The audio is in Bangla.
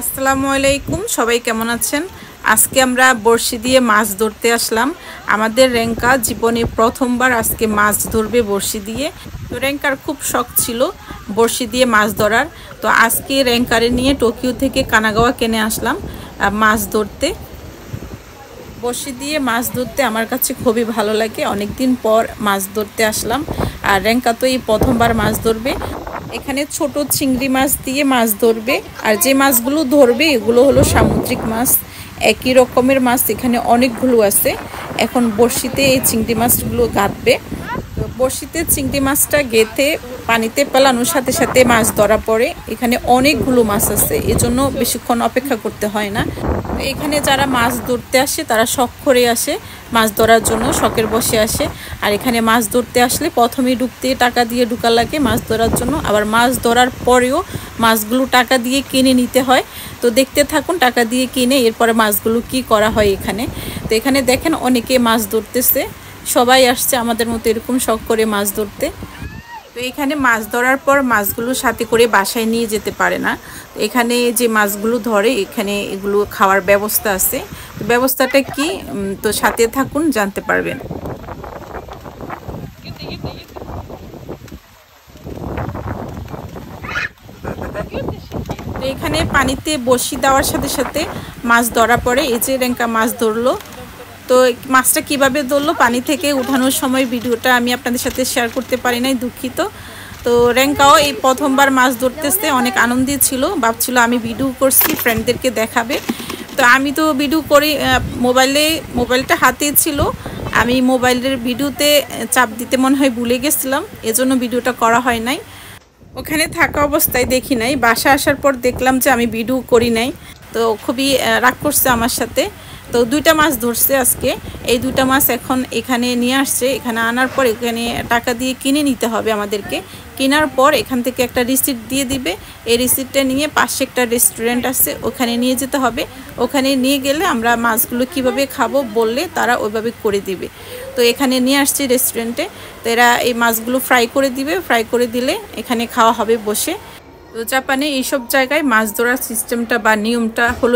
আসসালামু আলাইকুম, সবাই কেমন আছেন? আজকে আমরা বড়শি দিয়ে মাছ ধরতে আসলাম। আমাদের রেঙ্কা জীবনে প্রথমবার আজকে মাছ ধরবে বড়শি দিয়ে। তো রেঙ্কার খুব শখ ছিল বড়শি দিয়ে মাছ ধরার। তো আজকে রেঙ্কারে নিয়ে টোকিও থেকে কানাগাওয়া কিনে আসলাম মাছ ধরতে। বড়শি দিয়ে মাছ ধরতে আমার কাছে খুবই ভালো লাগে। অনেক দিন পর মাছ ধরতে আসলাম, আর রেঙ্কা তো এই প্রথমবার মাছ ধরবে। এখানে ছোট চিংড়ি মাছ দিয়ে মাছ ধরবে, আর যে মাছগুলো ধরবে এগুলো হলো সামুদ্রিক মাছ। একই রকমের মাছ এখানে অনেকগুলো আছে। এখন বড়শিতে এই চিংড়ি মাছগুলো গাঁথবে। বড়শিতে চিংড়ি মাছটা গেঁথে পানিতে পেলানোর সাথে সাথে মাছ ধরা পড়ে। এখানে অনেকগুলো মাছ আছে, এজন্য বেশিক্ষণ অপেক্ষা করতে হয় না। এখানে যারা মাছ ধরতে আসে তারা শখ করে আসে মাছ ধরার জন্য, শখের বসে আসে। আর এখানে মাছ ধরতে আসলে প্রথমেই ঢুকতে টাকা দিয়ে ঢুকা লাগে মাছ ধরার জন্য, আবার মাছ ধরার পরেও মাছগুলো টাকা দিয়ে কিনে নিতে হয়। তো দেখতে থাকুন টাকা দিয়ে কিনে এরপরে মাছগুলো কি করা হয় এখানে। তো এখানে দেখেন অনেকে মাছ ধরতেছে, সবাই আসছে আমাদের মতো এরকম শখ করে মাছ ধরতে। তো এখানে মাছ ধরার পর মাছগুলো সাথে করে বাসায় নিয়ে যেতে পারে না। এখানে যে মাছগুলো ধরে এখানে এগুলো খাওয়ার ব্যবস্থা আছে। তো ব্যবস্থাটা কি, তো সাথে থাকুন জানতে পারবেন। তো এখানে পানিতে বড়শি দেওয়ার সাথে সাথে মাছ ধরা পড়ে। এই যে রেঙ্কা মাছ ধরলো। তো মাছটা কিভাবে ধরলো পানি থেকে উঠানোর সময় ভিডিওটা আমি আপনাদের সাথে শেয়ার করতে পারি নাই, দুঃখিত। তো রেঙ্কাও এই প্রথমবার মাছ ধরতেছে, অনেক আনন্দিত ছিল, ভাবছিল আমি ভিডিও করছি ফ্রেন্ডদেরকে দেখাবে। তো আমি তো ভিডিও করি মোবাইলটা হাতে ছিল, আমি মোবাইলের ভিডিওতে চাপ দিতে মনে হয় ভুলে গেছিলাম, এজন্য ভিডিওটা করা হয় নাই। ওখানে থাকা অবস্থায় দেখি নাই, বাসা আসার পর দেখলাম যে আমি ভিডিও করি নাই। তো খুবই রাগ করছে আমার সাথে। তো দুইটা মাছ ধরছে আজকে, এই দুইটা মাছ এখন এখানে নিয়ে আসছে। এখানে আনার পর এখানে টাকা দিয়ে কিনে নিতে হবে আমাদেরকে। কেনার পর এখান থেকে একটা রিসিপ্ট দিয়ে দিবে। এই রিসিপ্টটা নিয়ে পাশে একটা রেস্টুরেন্ট আছে, ওখানে নিয়ে যেতে হবে। ওখানে নিয়ে গেলে আমরা মাছগুলো কিভাবে খাবো বললে তারা ওইভাবে করে দিবে। তো এখানে নিয়ে আসছি রেস্টুরেন্টে। তো এরা এই মাছগুলো ফ্রাই করে দিবে, ফ্রাই করে দিলে এখানে খাওয়া হবে বসে। তো জাপানে এইসব জায়গায় মাছ ধরার সিস্টেমটা বা নিয়মটা হলো